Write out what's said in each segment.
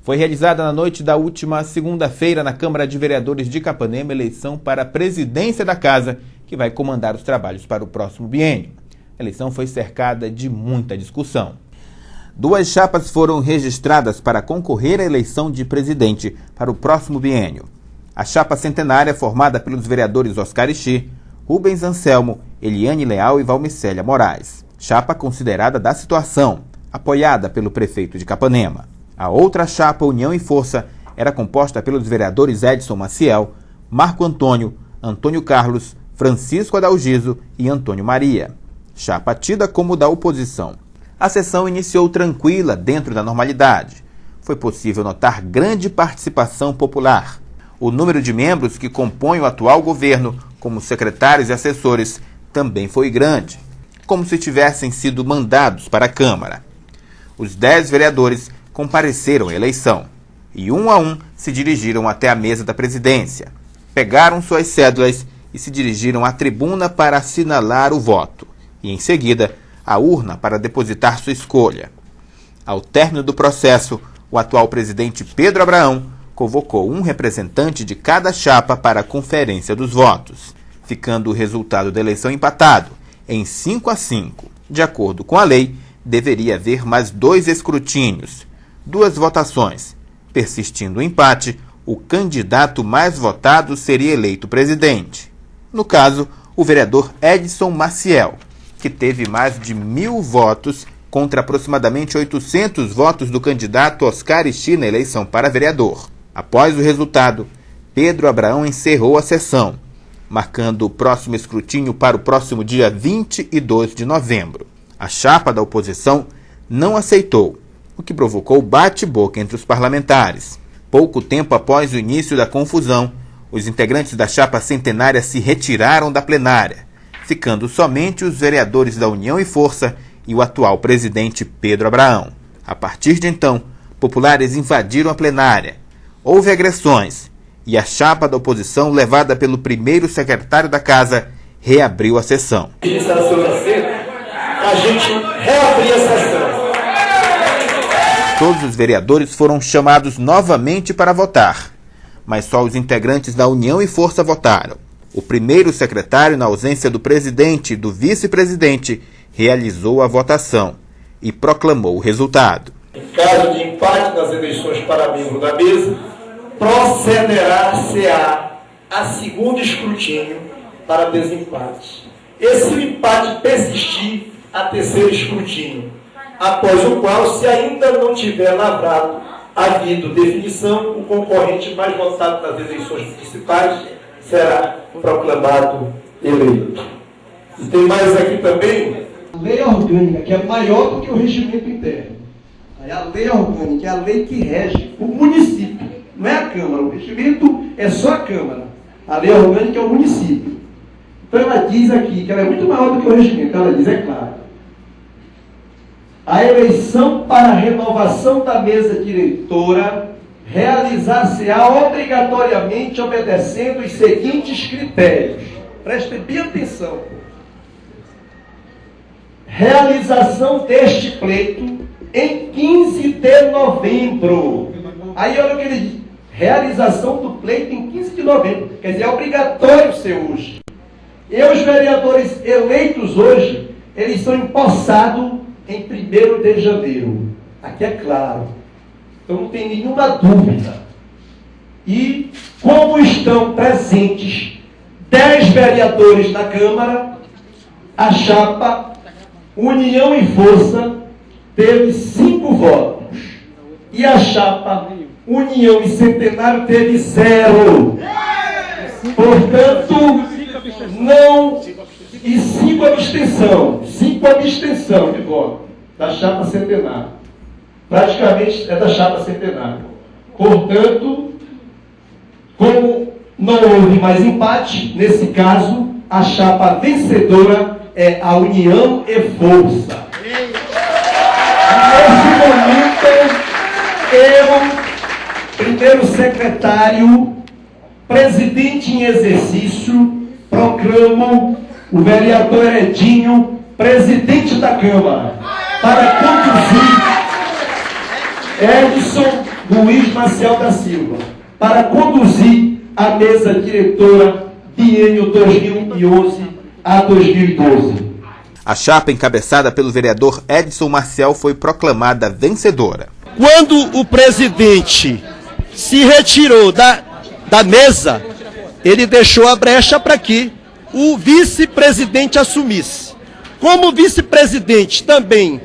Foi realizada na noite da última segunda-feira na Câmara de Vereadores de Capanema eleição para a presidência da Casa, que vai comandar os trabalhos para o próximo biênio. A eleição foi cercada de muita discussão. 2 chapas foram registradas para concorrer à eleição de presidente para o próximo biênio. A chapa centenária, formada pelos vereadores Oscar Ixi, Rubens Anselmo, Eliane Leal e Valmicélia Moraes. Chapa considerada da situação, apoiada pelo prefeito de Capanema. A outra chapa, União e Força, era composta pelos vereadores Edson Maciel, Marco Antônio, Antônio Carlos, Francisco Adalgiso e Antônio Maria. Chapa tida como da oposição. A sessão iniciou tranquila dentro da normalidade. Foi possível notar grande participação popular. O número de membros que compõem o atual governo, como secretários e assessores, também foi grande, como se tivessem sido mandados para a Câmara. Os 10 vereadores compareceram à eleição e, um a um, se dirigiram até a mesa da presidência. Pegaram suas cédulas e se dirigiram à tribuna para assinalar o voto e, em seguida, à urna para depositar sua escolha. Ao término do processo, o atual presidente Pedro Abraão convocou um representante de cada chapa para a conferência dos votos, ficando o resultado da eleição empatado em 5-5. De acordo com a lei, deveria haver mais 2 escrutínios, 2 votações. Persistindo o empate, o candidato mais votado seria eleito presidente. No caso, o vereador Edson Maciel, que teve mais de 1.000 votos contra aproximadamente 800 votos do candidato Oscar Ixi na eleição para vereador. Após o resultado, Pedro Abraão encerrou a sessão, marcando o próximo escrutínio para o próximo dia 22 de novembro. A chapa da oposição não aceitou, o que provocou bate-boca entre os parlamentares. Pouco tempo após o início da confusão, os integrantes da chapa centenária se retiraram da plenária, ficando somente os vereadores da União e Força e o atual presidente Pedro Abraão. A partir de então, populares invadiram a plenária. Houve agressões e a chapa da oposição, levada pelo primeiro secretário da Casa, reabriu a sessão. A gente reabriu a sessão. Todos os vereadores foram chamados novamente para votar, mas só os integrantes da União e Força votaram. O primeiro secretário, na ausência do presidente e do vice-presidente, realizou a votação e proclamou o resultado. Em caso de empate nas eleições para membro da mesa, procederá-se-á a segundo escrutínio para desempate. E se o empate persistir, a terceiro escrutínio, após o qual, se ainda não tiver lavrado havido definição, o concorrente mais votado nas eleições municipais será proclamado eleito. E tem mais aqui também. A lei orgânica, que é maior do que o regimento interno. A lei orgânica é a lei que rege o município, não é a Câmara. O regimento é só a Câmara. A lei orgânica é o município. Então ela diz aqui que ela é muito maior do que o regimento. Ela diz, é claro, a eleição para a renovação da mesa diretora realizar-se-á obrigatoriamente obedecendo os seguintes critérios. Prestem bem atenção. Realização deste pleito em 15 de novembro. Aí olha o que ele diz. Realização do pleito em 15 de novembro. Quer dizer, é obrigatório ser hoje. E os vereadores eleitos hoje, eles são empossados em 1º de janeiro. Aqui é claro. Então não tem nenhuma dúvida. E como estão presentes 10 vereadores na Câmara, a chapa União e Força teve 5 votos. E a chapa União e Centenário teve 0. Portanto, não... E 5 abstenção. 5 abstenção de voto da chapa Centenário. Praticamente é da chapa Centenário. Portanto, como não houve mais empate, nesse caso, a chapa vencedora é a União e Força. Nesse momento, eu, primeiro secretário, presidente em exercício, proclamo o vereador Edinho presidente da Câmara, para conduzir Edson Luiz Maciel da Silva para conduzir a mesa diretora biênio 2011 a 2012. A chapa encabeçada pelo vereador Edson Marcial foi proclamada vencedora. Quando o presidente se retirou da mesa, ele deixou a brecha para que o vice-presidente assumisse. Como o vice-presidente também,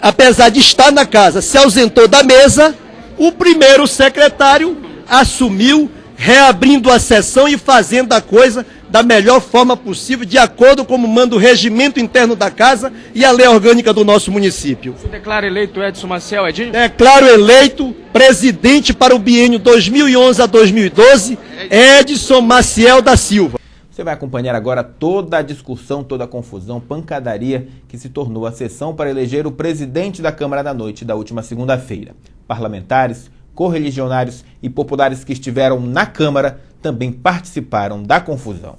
apesar de estar na casa, se ausentou da mesa, o primeiro secretário assumiu, reabrindo a sessão e fazendo a coisa da melhor forma possível, de acordo com o manda o regimento interno da casa e a lei orgânica do nosso município. Você declara eleito Edson Marcial, Edinho? Declaro eleito presidente para o biênio 2011 a 2012, Edson Marcial da Silva. Você vai acompanhar agora toda a discussão, toda a confusão, pancadaria que se tornou a sessão para eleger o presidente da Câmara da noite da última segunda-feira. Parlamentares, correligionários e populares que estiveram na Câmara também participaram da confusão.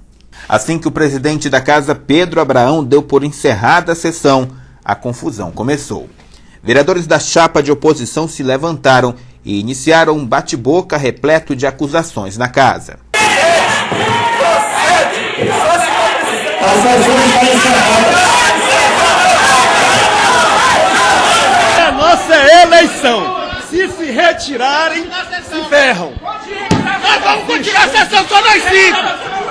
Assim que o presidente da casa, Pedro Abraão, deu por encerrada a sessão, a confusão começou. Vereadores da chapa de oposição se levantaram e iniciaram um bate-boca repleto de acusações na casa. A nossa eleição, se retirarem, se ferram. Nós vamos continuar a sessão só nós cinco.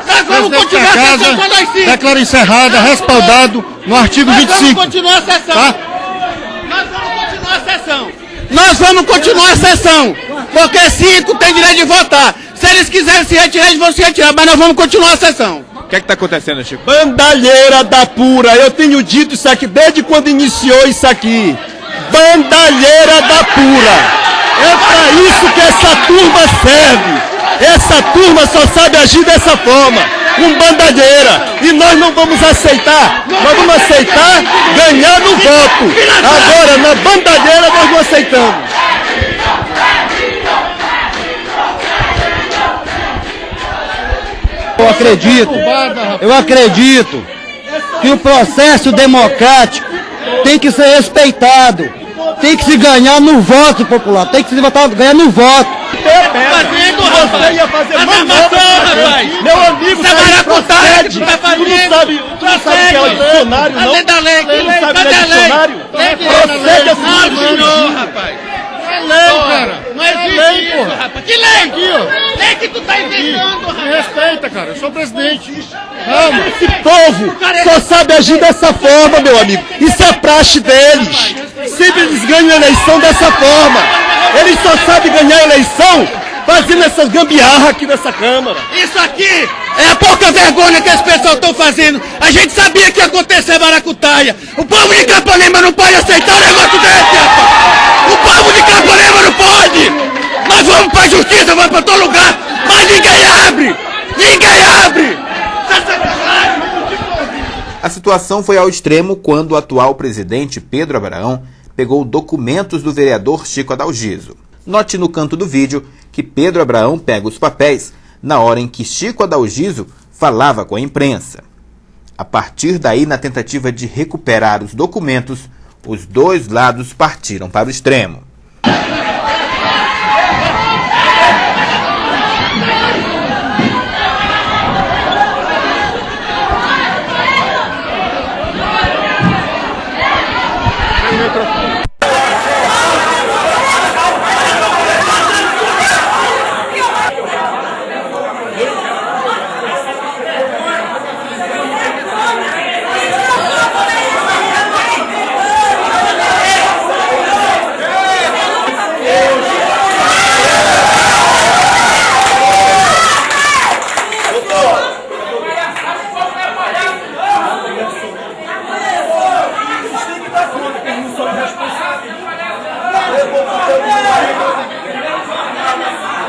Nós vamos continuar a sessão só nós cinco. Declaro encerrada, respaldado no artigo 25. Nós vamos continuar a sessão. Tá? Nós vamos continuar a sessão. Nós vamos continuar a sessão. Porque 5 tem direito de votar. Se eles quiserem se retirar, eles vão se retirar. Mas nós vamos continuar a sessão. O que está acontecendo, Chico? Bandalheira da pura. Eu tenho dito isso aqui desde quando iniciou isso aqui. Bandalheira da pura. É para isso que essa turma serve. Essa turma só sabe agir dessa forma, com bandalheira. E nós não vamos aceitar. Nós vamos aceitar ganhar no voto. Agora, na bandalheira, nós não aceitamos. Eu acredito que o processo democrático tem que ser respeitado. Tem que se ganhar no voto popular. Tem que se ganhar no voto. Você ia fazer rapaz. Meu amigo, você é maracutaia que tu tá fazendo. Tu não sabe que é o dicionário, não? Além da lei. Tu não sabe que é dicionário? Procede assim, senhor, rapaz. É lei, cara. Não existe isso, rapaz. Que lei? Aqui, ó. Lei que tu tá inventando, rapaz. Me respeita, cara. Eu sou presidente. Calma. Esse povo só sabe agir dessa forma, meu amigo. Isso é praxe deles. Sempre eles ganham a eleição dessa forma. Eles só sabem ganhar a eleição fazendo essas gambiarras aqui nessa Câmara. Isso aqui é a pouca vergonha que esse pessoal estão fazendo. A gente sabia que ia acontecer maracutaia. O povo de Capanema não pode aceitar um negócio desse, rapaz. O povo de Capanema não pode. Nós vamos pra justiça, vamos pra todo lugar, mas ninguém abre. Ninguém abre. A situação foi ao extremo quando o atual presidente Pedro Abraão pegou documentos do vereador Chico Adalgiso. Note no canto do vídeo que Pedro Abraão pega os papéis na hora em que Chico Adalgiso falava com a imprensa. A partir daí, na tentativa de recuperar os documentos, os dois lados partiram para o extremo.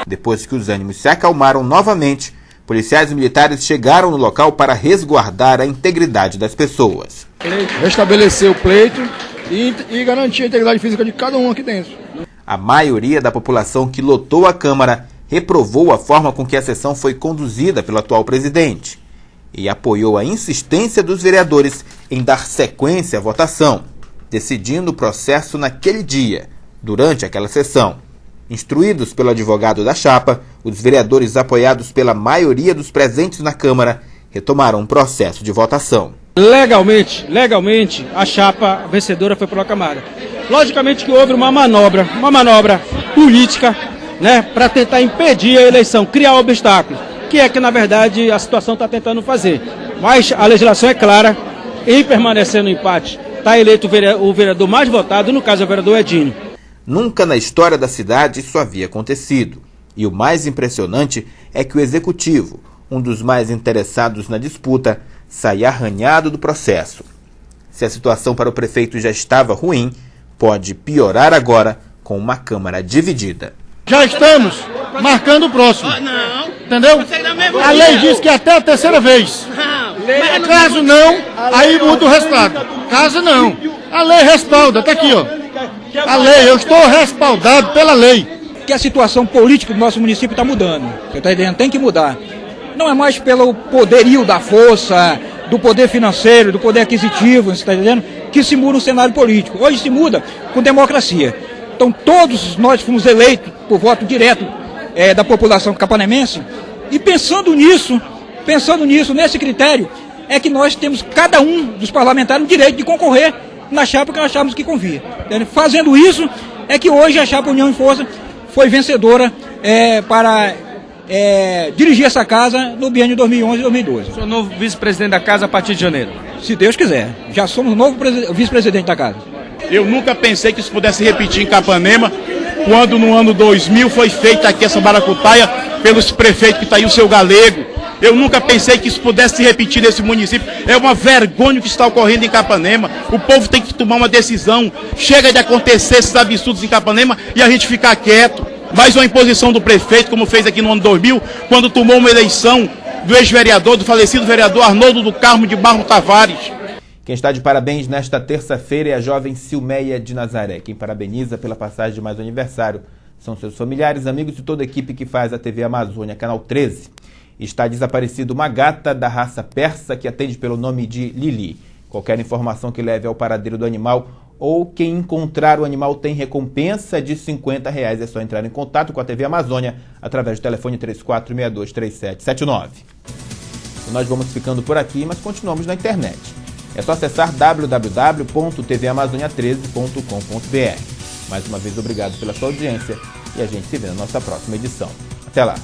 Depois que os ânimos se acalmaram novamente, policiais militares chegaram no local para resguardar a integridade das pessoas. Restabelecer o pleito e garantir a integridade física de cada um aqui dentro. A maioria da população que lotou a Câmara reprovou a forma com que a sessão foi conduzida pelo atual presidente e apoiou a insistência dos vereadores em dar sequência à votação, decidindo o processo naquele dia, durante aquela sessão. Instruídos pelo advogado da chapa, os vereadores, apoiados pela maioria dos presentes na Câmara, retomaram o processo de votação. Legalmente, a chapa vencedora foi proclamada. Logicamente que houve uma manobra política, né, para tentar impedir a eleição, criar obstáculos, que é que, na verdade, a situação está tentando fazer. Mas a legislação é clara, em permanecer no empate, está eleito o vereador mais votado, no caso é o vereador Edinho. Nunca na história da cidade isso havia acontecido. E o mais impressionante é que o Executivo, um dos mais interessados na disputa, sai arranhado do processo. Se a situação para o prefeito já estava ruim, pode piorar agora com uma Câmara dividida. Já estamos marcando o próximo. Entendeu? A lei diz que até a terceira vez. Caso não, aí muda o resultado. Caso não, a lei respalda, tá aqui, ó. A lei, eu estou respaldado pela lei. Que a situação política do nosso município está mudando. Você está entendendo? Tem que mudar. Não é mais pelo poderio da força, do poder financeiro, do poder aquisitivo, você está entendendo? Que se muda o cenário político. Hoje se muda com democracia. Então todos nós fomos eleitos por voto direto da população capanemense. E pensando nisso, nesse critério, é que nós temos, cada um dos parlamentares, o direito de concorrer na chapa que nós achamos que convia. Fazendo isso, é que hoje a chapa União e Força foi vencedora para dirigir essa casa no biênio 2011 e 2012. Sou novo vice-presidente da casa a partir de janeiro. Se Deus quiser. Já somos o novo vice-presidente da casa. Eu nunca pensei que isso pudesse repetir em Capanema, quando no ano 2000 foi feita aqui essa maracutaia pelos prefeitos que está aí o seu Galego. Eu nunca pensei que isso pudesse se repetir nesse município. É uma vergonha o que está ocorrendo em Capanema. O povo tem que tomar uma decisão. Chega de acontecer esses absurdos em Capanema e a gente ficar quieto. Mais uma imposição do prefeito, como fez aqui no ano 2000, quando tomou uma eleição do ex-vereador, do falecido vereador Arnoldo do Carmo de Barro Tavares. Quem está de parabéns nesta terça-feira é a jovem Silmeia de Nazaré. Quem parabeniza pela passagem de mais um aniversário são seus familiares, amigos e toda a equipe que faz a TV Amazônia, Canal 13. Está desaparecida uma gata da raça persa que atende pelo nome de Lili. Qualquer informação que leve ao paradeiro do animal ou quem encontrar o animal tem recompensa de R$50. É só entrar em contato com a TV Amazônia através do telefone 34623779. E nós vamos ficando por aqui, mas continuamos na internet. É só acessar www.tvamazônia13.com.br. Mais uma vez, obrigado pela sua audiência e a gente se vê na nossa próxima edição. Até lá!